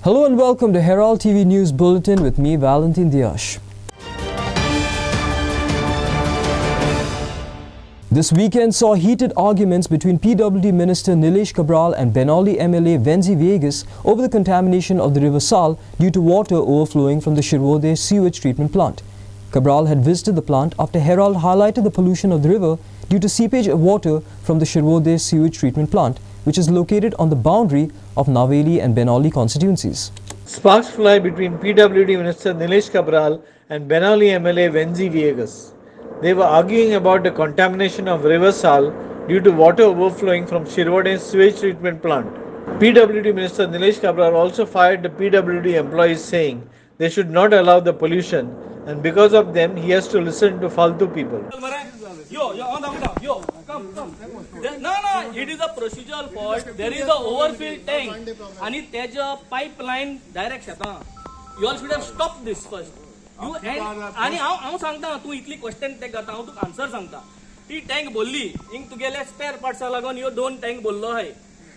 Hello and welcome to Herald TV News Bulletin with me, Valentin Diash. This weekend saw heated arguments between PWD Minister Nilesh Cabral and Benali MLA Xavier over the contamination of the River Sal due to water overflowing from the Shirwode sewage treatment plant. Cabral had visited the plant after Herald highlighted the pollution of the river due to seepage of water from the Shirwode sewage treatment plant, which is located on the boundary of Naveli and Benali constituencies. Sparks fly between PWD Minister Nilesh Cabral and Benali MLA Xavier. They were arguing about the contamination of River Sal due to water overflowing from Shirwode's sewage treatment plant. PWD Minister Nilesh Cabral also fired the PWD employees, saying they should not allow the pollution, and because of them he has to listen to Faltu people. No, it is a procedural fault. There is a overfilled tank and there's a pipeline direct shata. You all should have stopped this first. You and I सांगता तू इतली question ते करता तू answer सांगता ती tank बोलली इंग तुगेले स्पेअर पार्ट्स लागून यो दोन टँक बोललो आहे.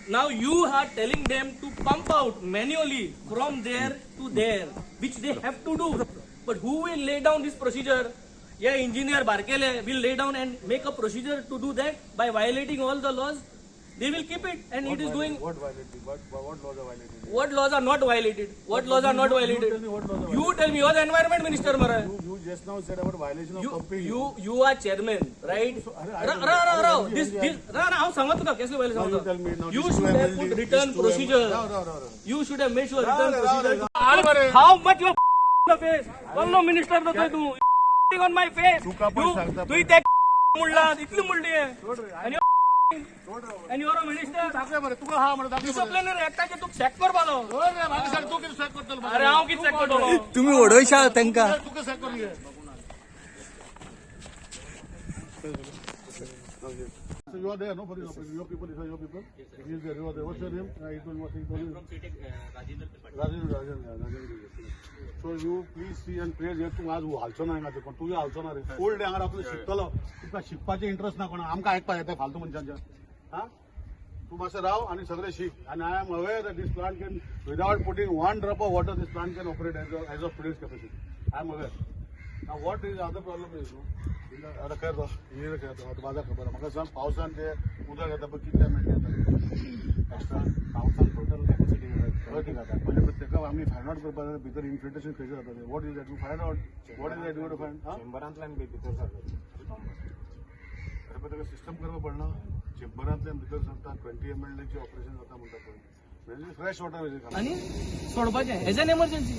Now you are telling them to pump out manually from there to there, which they have to do. But who will lay down this procedure? Yeah, engineer Barkele will lay down and make a procedure to do that by violating all the laws. They will keep it, and it is doing. What violated? What laws are violated? What laws are not violated? What laws are not violated? You tell me. You are the environment minister, Mara. You just now said about violation of pumping. You are chairman, right? This. How sangat ka? Kaise violation? You should have put return procedure. You should have made sure return procedure. How much you the face? One no minister no try to on my face. You take mulla, itli mulli hai. And you are a minister. Disciplinary act आहे तू check कर बालो. अरे हांव किती check करतलो? तुम्ही ओडवशा त्यांका. So you are there, no? For your people, these are your people. He is there. You are there. What's your name? Rajendra. So you please see and pray that तू आज हालचो नाही ना ते पण तू हालचो ना रे. फुल डे हांगा आपलं शिकतलो. तुका शिकपाचे इंटरेस्ट ना कोणा आमका ऐकपा येता फालतू मनशांच्या. हा? तू मासे राव आणि सगळे शिक. And I am aware that this plant can, without putting one drop of water, this plant can operate as of today's capacity. I am aware. Now what is the other problem is, आता कर दो ये कर दो माझा खबर मग सांग पावसान ते उदक येता पण किती मिनिट येता एक्स्ट्रा पावसान टोटल कॅपॅसिटी येता ठीक आहे म्हणजे प्रत्येक आम्ही फाइंड आउट करपाक भितर इन्फिल्ट्रेशन कशें जाता what is that you find out what is that you to find चेंबरांतल्यान भितर सरता अरे पण तेका सिस्टम करपा पडना चेंबरांतल्यान भितर सरता 20 ml ची ऑपरेशन जाता म्हणटा पळय म्हणजे फ्रेश वॉटर इज आणि सोडपाचे as an emergency.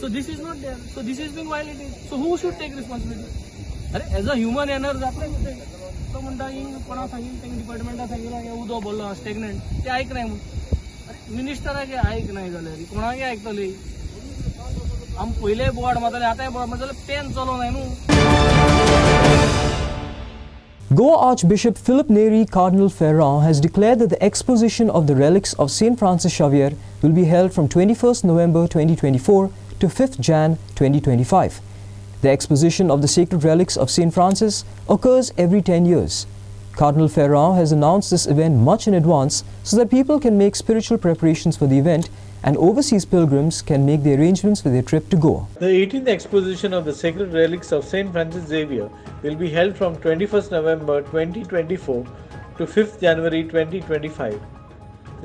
So this is not there. So this is being violated. So who should take responsibility? अरे एज अ ह्युमन एनर जातले तो म्हणटा कोणा सांगितलं तेंगे डिपार्टमेंटा सांगितलं उदो बोललो स्टेग्नंट ते ऐक नाही म्हणून मिनिस्टराचे ऐक नाही जाल्यार कोणागे ऐकतले. आम पहिले बोर्ड मारताले आतां बोर्ड मारताले पेन चलो नाही न्हू. Goa Archbishop Philip Neri Cardinal Ferrand has declared that the Exposition of the Relics of St. Francis Xavier will be held from 21st November 2024 to 5th Jan 2025. The Exposition of the Sacred Relics of St. Francis occurs every 10 years. Cardinal Ferrand has announced this event much in advance so that people can make spiritual preparations for the event and overseas pilgrims can make the arrangements for their trip to Goa. The 18th Exposition of the Sacred Relics of St. Francis Xavier will be held from 21st November 2024 to 5th January 2025.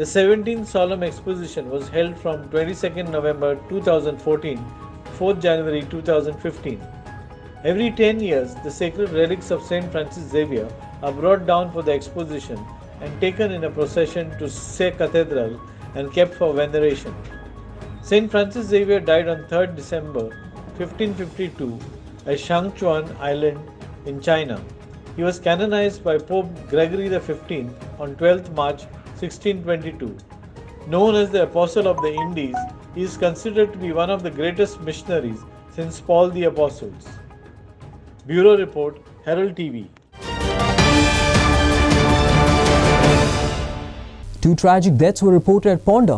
The 17th Solemn Exposition was held from 22nd November 2014 to 4th January 2015. Every 10 years, the Sacred Relics of St. Francis Xavier are brought down for the exposition and taken in a procession to Say Cathedral and kept for veneration. St. Francis Xavier died on 3rd December 1552 at Shangchuan Island in China. He was canonized by Pope Gregory XV on 12th March 1622. Known as the Apostle of the Indies, he is considered to be one of the greatest missionaries since Paul the Apostle. Bureau Report, Herald TV. Two tragic deaths were reported at Ponda.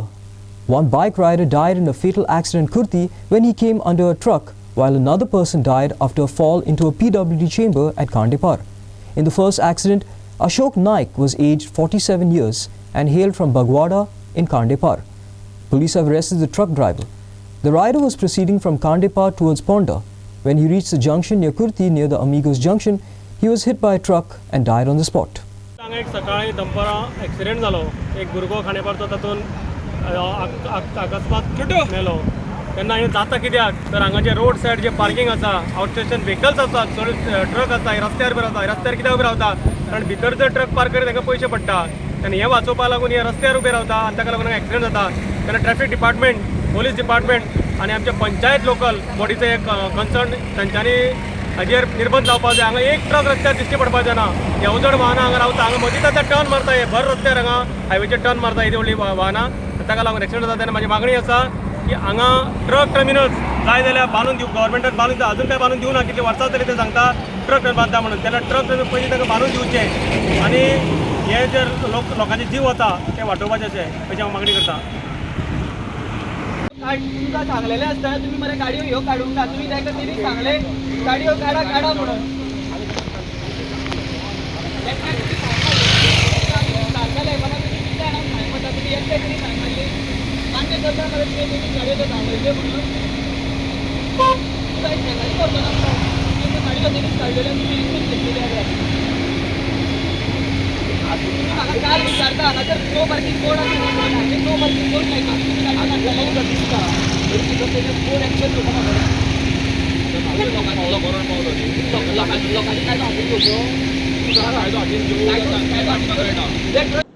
One bike rider died in a fatal accident in Kurti when he came under a truck, while another person died after a fall into a PWD chamber at Kandipar. In the first accident, Ashok Naik was aged 47 years and hailed from Bagwada in Kandipar. Police have arrested the truck driver. The rider was proceeding from Kandepa towards Ponda. When he reached the junction near Kurti, near the Amigos junction, he was hit by a truck and died on the spot. एक सकाळी दंपरा accident जालो एक भुरगो खांडेपारचो तातूंत अकस्मात मेलो तेन्ना हें जाता कित्याक तर हांगा जे रोड सायड जे पार्किंग आसा आउट स्टेशन व्हेकल्स आसा चड ट्रक आसा रस्त्यार बी रावता रस्त्यार कित्याक उबे रावता कारण भितर जर ट्रक पार्क करीत तांकां पयशे पडटा तेन्ना हें वाचोवपाक लागून हे रस्त्यार उबे रावता आनी ताका लागून ॲक्सिडेंट जाता तेन्ना ट्रॅफिक डिपार्टमेंट पोलीस डिपार्टमेंट आनी आमचे पंचायत लोकल बॉडीचो एक कन्सर्न तांच्यांनी हाजेर निर्बंध लावपाक जाय हांगा एक ट्रक रस्त्यार दिश्टी पडपाचें ना येवजण वाहनां हांगा रावता हांगा मदींच आतां टर्न मारता हे भर रस्त्यार हांगा हायवेचेर टर्न मारता येदी व्हडली वाहनां ताका लागून एक्सिडेंट जाता तेन्ना म्हाजी मागणी आसा की हांगा ट्रक टर्मिनल्स जाय जाल्यार बांदून दिवं गव्हर्मेंटान बांदून दिता अजून काय बांदून दिवना कितले वर्सां तरी ते सांगता ट्रक बांदता म्हणून तेन्ना ट्रक टर्मिनल पयलीं ताका बांदून दिवचें आनी हे जे लोकांचे जीव वता ते वाटोवपाचे अशी हांव मागणी करता. तुमकां सांगलेलें आसता तुमी मरे गाडयो ह्यो काडूंक ना तुमी ताका तेणी सांगलें गाडयो काडा काडा म्हणून सांगलें मला तुमी कितें जाणां सांगता तुमी एकटे तरी सांगले मान्य करता मरे तुमी गाडयो सांगले म्हणून तुमकां सांगायची करतो ना गाडयो तेणी काडलेल्यो तुमी एकूच घेतलेले आसा तुम्ही म्हाका काल विचारता हांगा जर नो पार्किंग कोड आसा नो पार्किंग कोड नाही का दिसता code action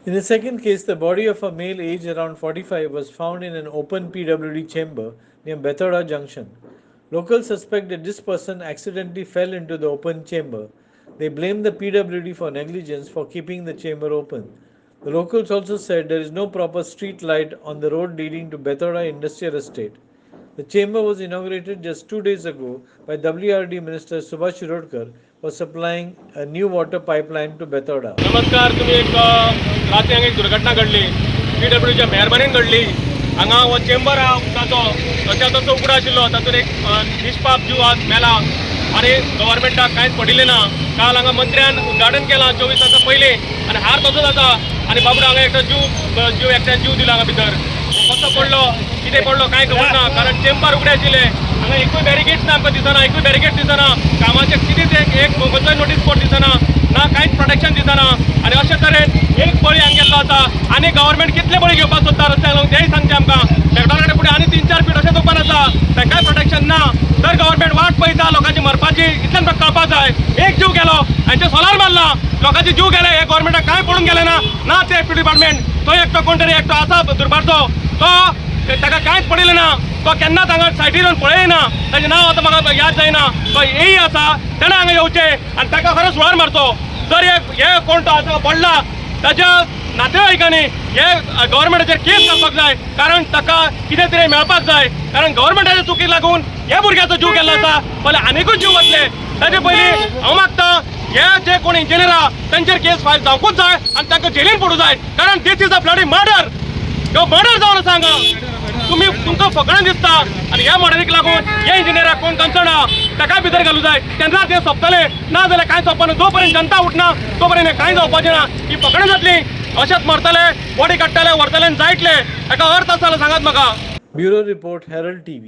In the second case, the body of a male aged around 45 was found in an open PWD chamber near Bethoda Junction. Locals suspect that this person accidentally fell into the open chamber. They blame the PWD for negligence for keeping the chamber open. The locals also said there is no proper street light on the road leading to Bethoda Industrial Estate. The chamber was inaugurated just 2 days ago by WRD Minister Subhash Shirodkar for supplying a new water pipeline to Bethoda. नमस्कार तुम्ही एक रात्री हांगा एक दुर्घटना घडली PWDच्या मेहरबानीन घडली हांगा हो चेंबर हा उदकाचो तशा तसो उगडो आशिल्लो तातूंत एक निश्पाप जीव आज मेला आनी गव्हर्मेंटाक कांयच पडिल्लें ना काल हांगा मंत्र्यान उद्घाटन केलां 24 तासां पयलीं आनी हार तसो जाता आनी बाबडो हांगा एकटो जीव एकट्यान जीव दिलो हांगा भितर कसो पडलो कितें पडलो कांय खबर ना कारण चेंबर उगडे आशिल्ले हांगा एकूय बॅरिकेड्स ना आमकां दिसना एकूय बॅरिकेड दिसना कामाचें कितेंच एक खंयचोय नोटीस बोर्ड दिसना ना कांयच प्रोटेक्शन दिसना आनी अशे तरेन एक बळी हांगा गेल्लो आसा आनी गव्हर्मेंट कितले बळी घेवपाक सोदता रस्त्याक लागून तेंय सांगचें आमकां मॅकडॉनल्डा फुडें आनी 3-4 फीट अशेंच ओपन आसा तांकांय प्रोटेक्शन ना तर गव्हर्मेंट वाट पळयता लोकांची मरपाची इतल्यान म्हाका कळपाक जाय एक जीव गेलो हांचे सोलार मारला लोकांचे जीव गेले हे गव्हर्मेंटाक कांय पडून गेले ना ते डिपार्टमेंट तो एकटो कोण तरी एकटो आसा दुर्भारचो तो ताका कांयच पडिल्लें ना तो केन्नाच हांगा सायटीर येवन पळयना ताचें नांव आतां म्हाका याद जायना तो हेय आसा ताणें हांगा येवचें आनी ताका खरो सुवार मारचो जर हे कोण तो आसा पडला ताच्या नातेवाईकांनी हे गव्हर्मेंटाचेर केस घालपाक जाय कारण ताका कितें तरी मेळपाक जाय कारण गव्हर्मेंटाच्या चुकीक लागून ह्या भुरग्याचो जीव गेल्लो आसा फाल्यां आनिकूय जीव वतले ताचे पयलीं हांव मागता हे जे कोण इंजिनियर आहा तांचेर केस फायल जावंकूच जाय आनी तांकां जेलीन पडूंक जाय कारण this is a bloody murder ह्यो मर्डर जावन आसा हांगा तुमकां फकाणां दिसता आनी ह्या मर्डरीक लागून हे इंजिनियराक कोण कन्सर्न आहा ताकाय भितर घालूं जाय तेन्ना तें सोंपतलें ना जाल्यार कांय सोंपना जो पर्यंत जनता उठना तो पर्यंत हें कांय जावपाचें ना ही फकाणां जातलीं अशेंच मरतले बॉडी काडटले व्हरतले आनी जायतले हाका अर्थ आसा जाल्यार सांगात म्हाका. Bureau Report, Herald TV.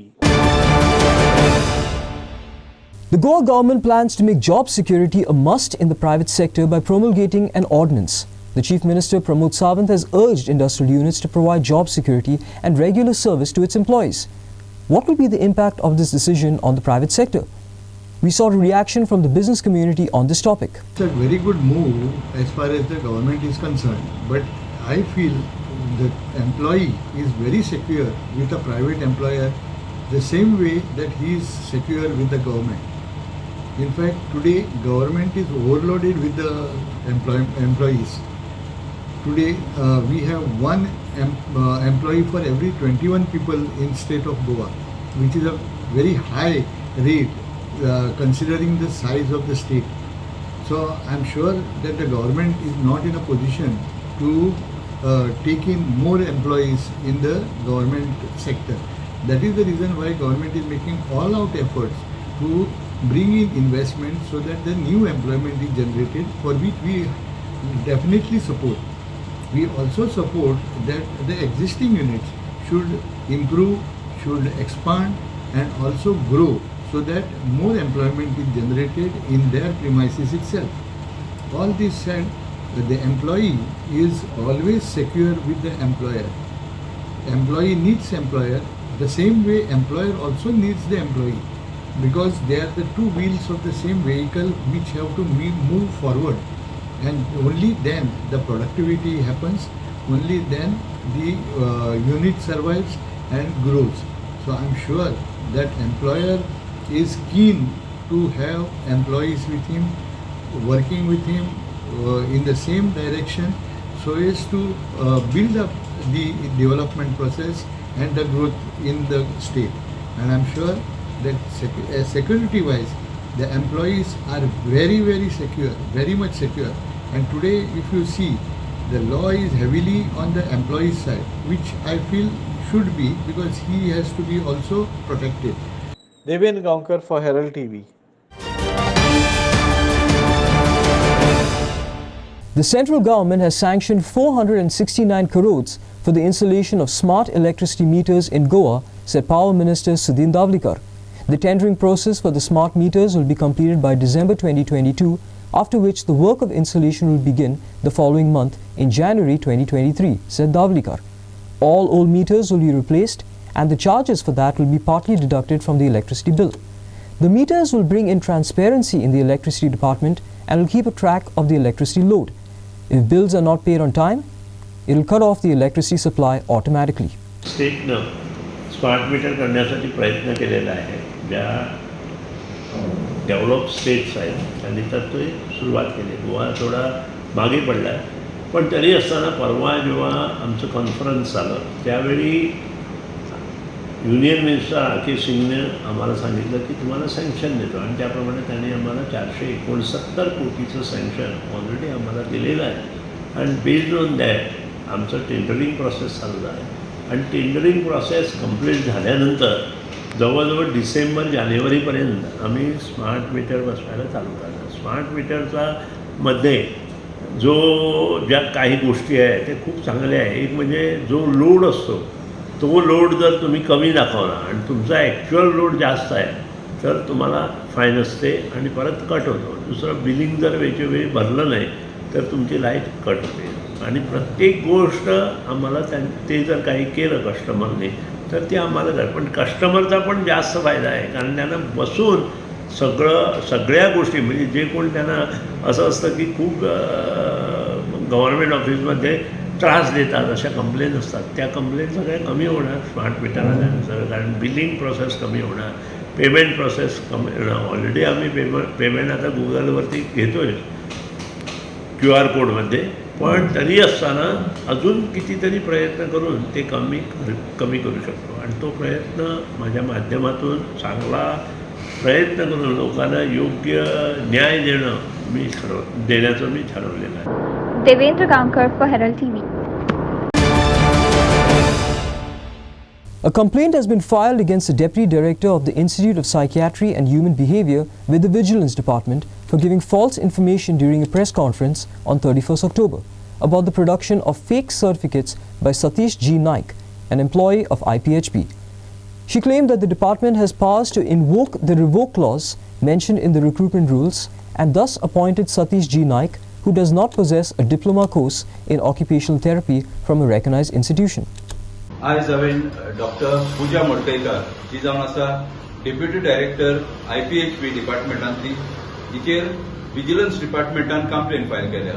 The Goa government plans to make job security a must in the private sector by promulgating an ordinance. The Chief Minister Pramod Sawant has urged industrial units to provide job security and regular service to its employees. What will be the impact of this decision on the private sector? We saw a reaction from the business community on this topic. It's a very good move as far as the government is concerned, but I feel the employee is very secure with a private employer the same way that he is secure with the government. In fact, today government is overloaded with the employees. Today we have one employee for every 21 people in state of Goa, which is a very high rate considering the size of the state. So I am sure that the government is not in a position to take in more employees in the government sector. That is the reason why government is making all out efforts to bring in investment so that the new employment is generated, for which we definitely support. We also support that the existing units should improve, should expand and also grow so that more employment is generated in their premises itself. All this said, the employee is always secure with the employer. Employee needs employer the same way employer also needs the employee, because they are the two wheels of the same vehicle which have to move forward, and only then the productivity happens, only then the unit survives and grows. So I am sure that employer is keen to have employees with him, working with him in the same direction, so as to build up the development process and the growth in the state. And I am sure that security wise the employees are very secure, very much secure. And today if you see, the law is heavily on the employee's side, which I feel should be, because he has to be also protected. Deven Gaonkar for Herald TV. The central government has sanctioned 469 crores for the installation of smart electricity meters in Goa, said Power Minister Sudhin Davlikar. The tendering process for the smart meters will be completed by December 2022, after which the work of installation will begin the following month in January 2023, said Davlikar. All old meters will be replaced and the charges for that will be partly deducted from the electricity bill. The meters will bring in transparency in the electricity department and will keep a track of the electricity load. If bills are not paid on time, it will cut off the electricity supply automatically. स्टेटनं smart meter करण्यासाठी प्रयत्न केलेला आहे. ज्या develop states आहेत त्यांनी तर ते सुरुवात केली. गोवा थोडा मागे पडला आहे, पण तरी असताना परवा जेव्हा आमचं कॉन्फरन्स झालं त्यावेळी युनियन मिनिस्टर आर.के. सिंगने आम्हाला सांगितलं की तुम्हाला सँक्शन देतो, आणि त्याप्रमाणे त्यांनी आम्हाला 469 कोटीचं सँक्शन ऑलरेडी आम्हाला दिलेलं आहे. आणि बेस्ड ऑन दॅट आमचं टेंडरिंग प्रोसेस चालू आहे. आणि टेंडरिंग प्रोसेस कंप्लीट झाल्यानंतर जवळजवळ डिसेंबर जानेवारीपर्यंत आम्ही स्मार्ट मीटर बसवायला चालू करणार. स्मार्ट मीटरचा मध्ये ज्या काही गोष्टी आहेत ते खूप चांगल्या आहे. एक म्हणजे जो लोड असतो तो लोड जर तुम्ही कमी दाखवला आणि तुमचा ॲक्च्युअल लोड जास्त आहे तर तुम्हाला फाईन असते आणि परत कट होतो. दुसरं, बिलिंग जर वेळोवेळी भरलं नाही तर तुमची लाईट कट होते. आणि प्रत्येक गोष्ट आम्हाला ते जर काही केलं कस्टमरने तर ते आम्हाला कर, पण कस्टमरचा पण जास्त फायदा आहे, कारण त्यांना बसून सगळ्या गोष्टी, म्हणजे जे कोण त्यांना असं असतं की खूप गव्हर्नमेंट ऑफिसमध्ये त्रास देतात अशा कंप्लेन असतात, त्या कंप्लेन सगळ्या कमी होणार स्मार्ट मीटर आल्यानंतर. कारण बिलिंग प्रोसेस कमी होणार, पेमेंट प्रोसेस कमी होणार. ऑलरेडी आम्ही पेमेंट आता गुगलवरती घेतो आहे QR कोडमध्ये, पण तरी असताना अजून कितीतरी प्रयत्न करून ते कमी करू शकतो. आणि तो प्रयत्न माझ्या माध्यमातून चांगला प्रयत्न करून लोकांना योग्य न्याय देण्याचं मी ठरवलेलं आहे. Devendra Gaonkar for Herald TV. A complaint has been filed against the Deputy Director of the Institute of Psychiatry and Human Behavior with the Vigilance Department for giving false information during a press conference on 31st October about the production of fake certificates by Satish G. Naik, an employee of IPHP. She claimed that the department has powers to invoke the revoke clause mentioned in the recruitment rules and thus appointed Satish G. Naik, who does not possess a diploma course in occupational therapy from a recognized institution. आज हांवें doctor पूजा मडकयकर जी जावन आसा deputy director IPHP डिपार्टमेंटांतली, हिचेर vigilance डिपार्टमेंटान complaint file केल्या.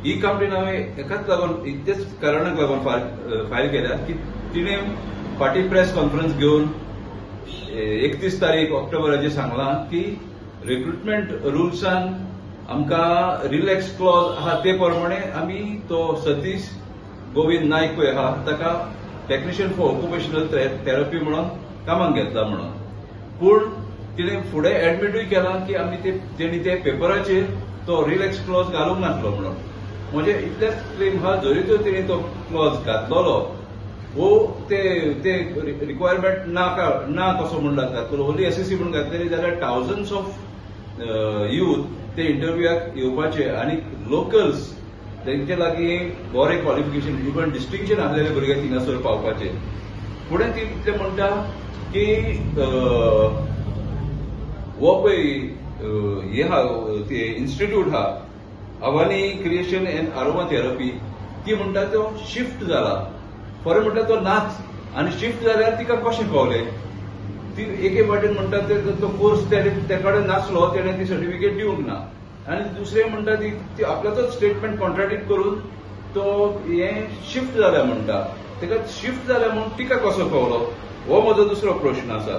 ही complain हांवें एकाच लागून इतलेच कारणाक लागून फायल केल्या की तिणें फाटी प्रेस कॉन्फरन्स घेवन 31 तारीख ऑक्टोबराचेर सांगलां की रिक्रुटमेंट रुल्सान आमकां रिलॅक्स क्लॉज आहा ते प्रमाणे आमी तो सतीश गोविंद नायक पळय आहा ताका टेक्निशियन फॉर ऑक्युपेशनल थेरपी म्हणून कामाक घेतला म्हणून. पूण तिणें फुडें एडमिटूय केला की आमी तेणी ते पेपराचेर तो रिलॅक्स क्लॉज घालूंक नासलो म्हणून. म्हणजे इतलेच क्लेम आहा, जरी तर तिणें तो क्लॉज घातलोलो वो ते रिक्वायरमेंट ना कसो म्हणून घातलो, ओन्ली SSC म्हणून घातलेली जाल्यार थावजंड्स ऑफ यूथ ते इंटरव्यूक येवपाचे, आनी लोकल्स तेंचे लागीं बरें क्वॉलिफिकेशन इवन डिस्टिंक्शन आसलेले भुरगे थिंगासर पावपाचे. फुडें ती ते म्हणटा की हो पळय हे हा ते इन्स्टिट्यूट हा Avani creation and aroma therapy ती म्हणटा तो शिफ्ट जाला. खरें म्हणटा तो नाच आनी शिफ्ट जाल्यार तिका कशें कळलें. ती एके वाटेन म्हणटा तो कोर्स ते कडेन नासलो तेणें ती सर्टिफिकेट दिवंक ना. आनी दुसरें म्हणटा ती आपल्याचोच स्टेटमेंट कॉन्ट्राडिक्ट करून तो हें शिफ्ट जाल्या म्हणटा. तेका शिफ्ट जाल्या म्हणून तिका कसो कळलो हो म्हजो दुसरो प्रश्न आसा.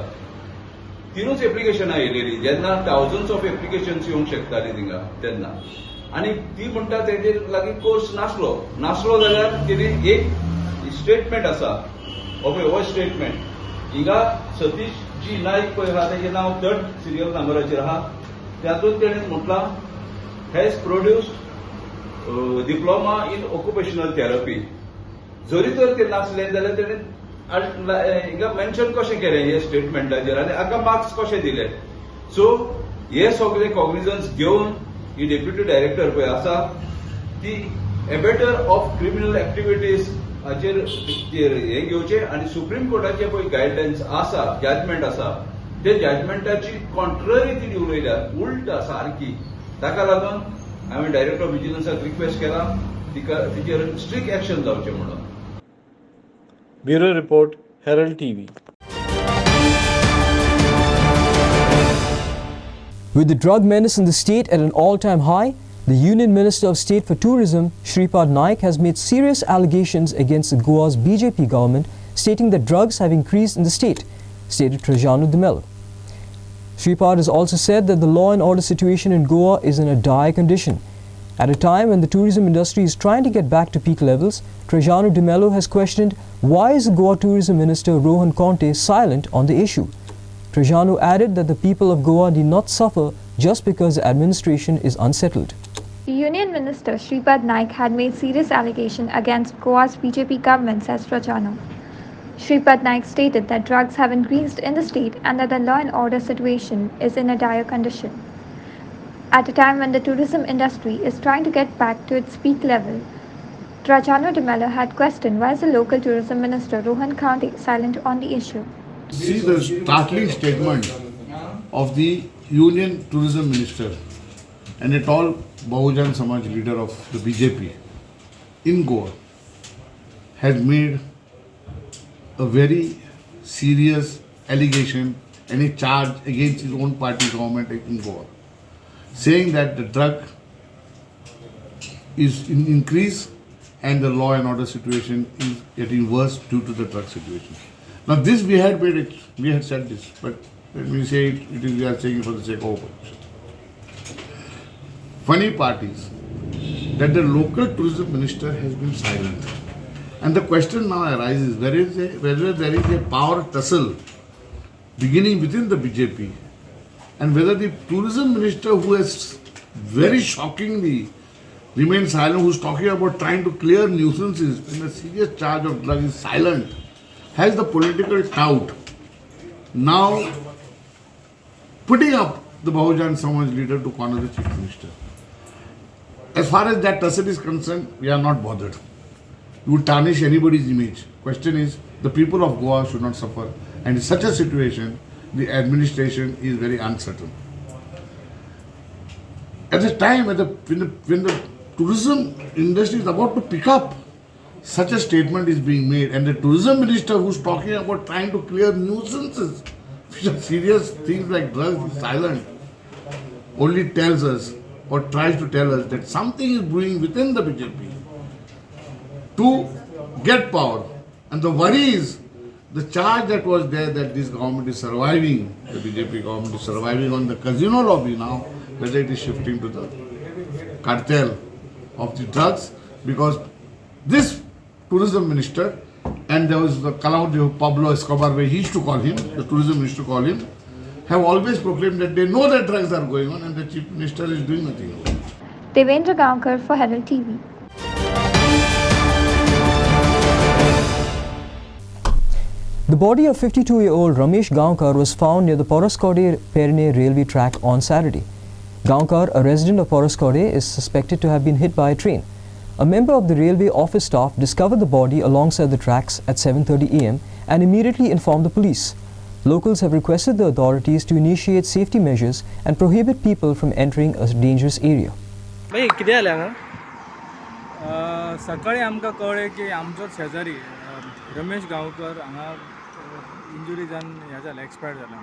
3च एप्लिकेशनां येयलेली जेन्ना थावजंड्स ऑफ एप्लिकेशन्स येवंक शकताली थिंगा तेन्ना. आनी ती म्हणटा तेजे लागीं कोर्स नासलो जाल्यार तेणी एक स्टेटमेंट आसा हो स्टेटमेंट हिंगा सतीश जी नाईक पळय आहा तेजें नांव 3rd सिरियल नंबराचेर आहा. तातूंत तेणें म्हटलां has produced diploma in occupational therapy. जरी तर ते नासलें जाल्यार तेणें हिंगा मेन्शन कशें केलें हे स्टेटमेंटाचेर आनी हाका मार्क्स कशे दिले. सो हे सगळे कॉग्निजन्स घेवन ही डेप्युटी डायरेक्टर पळय आसा ती एबेटर ऑफ क्रिमिनल एक्टिविटीज हाचेर हे घेवचे आनी सुप्रीम कोर्टाचे पळय गायडलायन्स आसा जजमेंट आसा ते जजमेंटाची कॉन्ट्ररी ती उलयल्या उल्ट आसा सारकी. ताका लागून हांवें डायरेक्टर ऑफ विजिलन्साक रिक्वेस्ट केला तिचेर स्ट्रिक्ट एक्शन जावचें म्हणून. Bureau Report, Herald TV. With the drug menace in the state at an all-time high, the Union Minister of State for Tourism, Shripad Naik, has made serious allegations against Goa's BJP government, stating that drugs have increased in the state, stated Trajanu de Mello. Shripad has also said that the law and order situation in Goa is in a dire condition. At a time when the tourism industry is trying to get back to peak levels, Trajanu de Mello has questioned why is the Goa Tourism Minister Rohan Conte silent on the issue. Trajanu added that the people of Goa need not suffer just because the administration is unsettled. Union Minister Shripad Naik had made serious allegations against Goa's BJP government, says Trajanu. Shripad Naik stated that drugs have increased in the state and that the law and order situation is in a dire condition. At a time when the tourism industry is trying to get back to its peak level, Trajanu de Mello had questioned why is the local tourism minister Rohan Conte silent on the issue. See the startling statement of the Union Tourism Minister and a tall Bahujan Samaj leader of the BJP in Goa had made a very serious allegation and a charge against his own party government in Goa, saying that the drug is in increase and the law and order situation is getting worse due to the drug situation. Now this we had said this, but let me say we are saying it for the sake of opposition. Funny part is that the local tourism minister has been silent. And the question now arises whether there is a power tussle beginning within the BJP and whether the tourism minister, who has very shockingly remained silent, who is talking about trying to clear nuisances in a serious charge of drug, is silent, has the political tout now putting up the Bahujan Samaj leader to corner the chief minister. As far as that tussle is concerned, we are not bothered. You would tarnish anybody's image. Question is, the people of Goa should not suffer, and in such a situation, the administration is very uncertain. At the time when the tourism industry is about to pick up, such a statement is being made, and the tourism minister, who is talking about trying to clear nuisances, which are serious things like drugs, is silent, only tells us or tries to tell us that something is brewing within the BJP to get power. And the worry is the charge that was there that this government is surviving, the BJP government is surviving on the casino lobby now, whether it is shifting to the cartel of the drugs, because this tourism minister, and there was the Calaudio Pablo Escobar, where he used to call him, the tourism minister call him, have always proclaimed that they know that drugs are going on and the chief minister is doing nothing about it. Devendra Gaonkar for Herald TV. The body of 52-year-old Ramesh Gaonkar was found near the Poraskode-Perne railway track on Saturday. Gaonkar, a resident of Poraskode, is suspected to have been hit by a train. A member of the railway office staff discovered the body alongside the tracks at 7:30 am and immediately informed the police. Locals have requested the authorities to initiate safety measures and prohibit people from entering a dangerous area. सकाळी आमकां कळ्ळें की आमचो शेजारी रमेश गांवकर हांगा injury जावन हें जालें एक्सपायर जाला.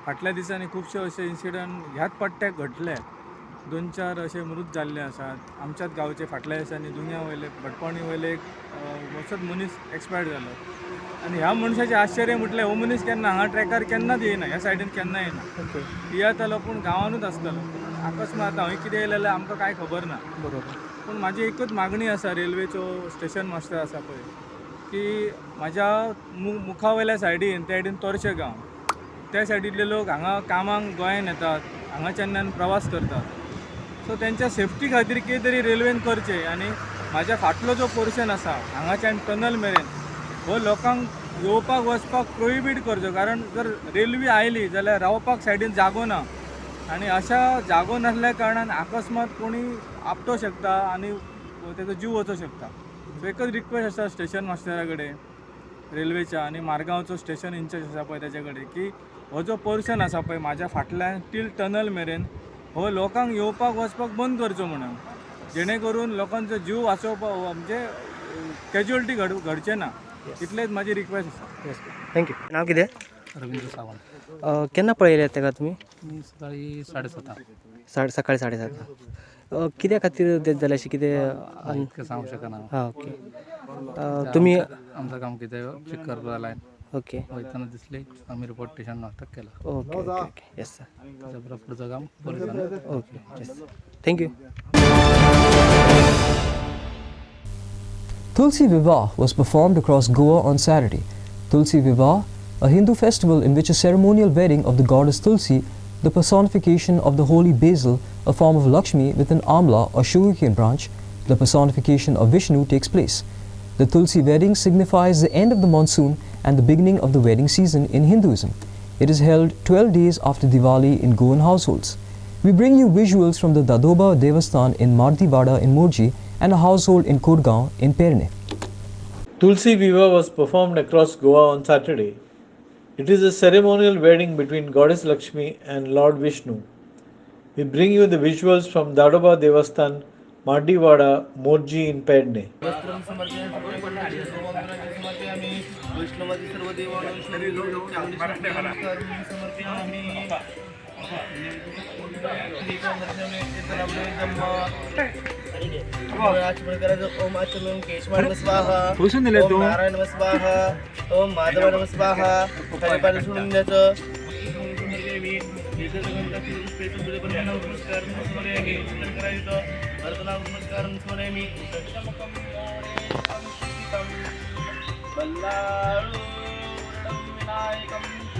फाटल्या दिसांनी खुबशे अशे इन्सिडंट ह्याच पट्ट्याक घडले. 2-4 अशे मृत जाल्ले आसात. आमच्याच गांवचे फाटल्या दिसांनी दुंग्या वयले भटपणी वयले एक वचत मनीस एक्सपायर जालो. आनी ह्या मनशाचें आश्चर्य म्हटलें हो मनीस केन्ना हांगा ट्रॅकार केन्नाच येयना, ह्या सायडीन केन्ना येयना. येतालो पूण गांवानूच आसतालो. अकस्मात हांवें कितें येयलें जाल्यार आमकां कांय खबर ना. बरोबर. पूण म्हाजी एकूच मागणी आसा रेल्वेचो स्टेशन मास्टर आसा पळय की म्हाज्या मुखा वयल्या सायडीन त्या सायडीन तोरशे गांव त्या सायडींतले लोक हांगा कामाक गोंयान येतात, हांगाच्यान प्रवास करतात. सो तेंच्या सेफ्टी खातीर कितें तरी रेल्वेन करचें आनी म्हाज्या फाटलो जो पोर्शन आसा हांगाच्यान टनल मेरेन हो लोकांक येवपाक वचपाक प्रोहिबीट करचो. कारण जर रेल्वे आयली जाल्यार रावपाक सायडीन जागो ना आनी अशा जागो नासल्या कारणान अकस्मात कोणी आपटो शकता आनी तेजो जीव वचूं शकता. सो एकच रिक्वेस्ट आसा स्टेशन मास्टरा कडेन रेल्वेच्या आनी मारगांवचो स्टेशन इन्चार्ज आसा पळय तेच्या कडेन की हो जो पोर्शन आसा पळय म्हाज्या फाटल्यान टील टनल मेरेन हो लोकांक येवपाक वचपाक बंद करचो म्हणून, जेणे करून लोकांचो जीव वाचोवपाक म्हणजे कॅज्युअलिटी घडचे ना. इतलेच म्हाजी रिक्वेस्ट आसा. थँक्यू. नाव कितें? रवींद्र सावंत. केन्ना पळयल्यात तेका तुमी? मी सकाळी 7:30. सकाळी 7:30. कित्या खातीर डेथ जालें अशें कितें इतकं सांगू शकना. हां ओके. तुमी आमचं काम कितें चेक करपा लायन ओके वयताना दिसली आम्ही रिपोर्ट स्टेशन नाटक केला. Okay okay yes sir. त्याच्या पुढचं काम पोलिसांनी. Okay yes thank you. Tulsi Vivah was performed across Goa on Saturday. Tulsi Vivah, a Hindu festival in which a ceremonial wedding of the goddess Tulsi, the personification of the holy basil, a form of Lakshmi with an amla or sugarcane branch, the personification of Vishnu, takes place. The Tulsi wedding signifies the end of the monsoon and the beginning of the wedding season in Hinduism. It is held 12 days after Diwali in Goan households. We bring you visuals from the Dadoba Devasthan in Mardiwada in Morji and a household in Kodgaon in Perne. Tulsi Vivah was performed across Goa on Saturday. It is a ceremonial wedding between Goddess Lakshmi and Lord Vishnu. We bring you the visuals from Dadoba Devasthan, Mardiwada, Morji in Perne. पोषण दिले तू. नारायण स्वाहा. ओम माधव स्वाहा. हरिपाठ सोडून द्यायचं.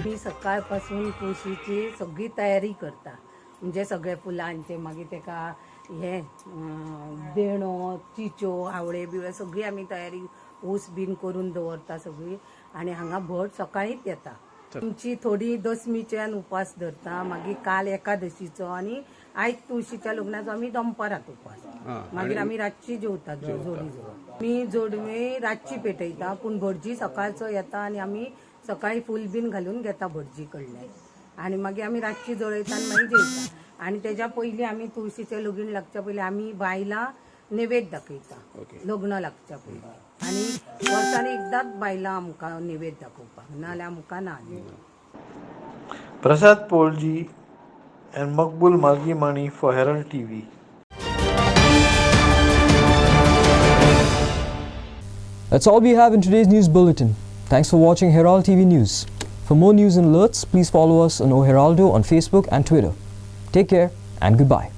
मी सकाळपासून तुळशीची सगळी तयारी करता. म्हणजे सगळे फुलांचे मागीर तेका हे देणो चिचो आवळे बिवळे सगळी आमी तयारी ऊस बीन करून दवरता सगळी. आनी हांगा भट सकाळीच येता. आमची थोडी दसमीच्यान उपास धरता. मागीर काल एकादशीचो आनी आयज तुळशीच्या लग्नाचो आमी दनपाराक उपास. मागीर आमी रातची जेवता जोडी जेवण. मी जोडवे रातची पेटयता पूण भटजी सकाळचो येता आनी आमी सकाळी फूल बीन घालून घेता भटजी कडल्यान. आनी मागीर आमी रातची जळयता आनी मागीर जेवता. आनी तेज्या पयलीं आमी तुळशीचें लगीन लागच्या पयलीं आमी बायलां नैवेद्य दाखयता लग्न लागच्या पयलीं. आनी वर्सांनी एकदांच बायलां आमकां नैवेद्य दाखोवपाक, नाल्यार आमकां ना. Prasad Polji and Makbul Margimani for Herald TV. That's all we have in today's news bulletin. Thanks for watching Herald TV News. For more news and alerts, please follow us on O Heraldo on Facebook and Twitter. Take care and goodbye.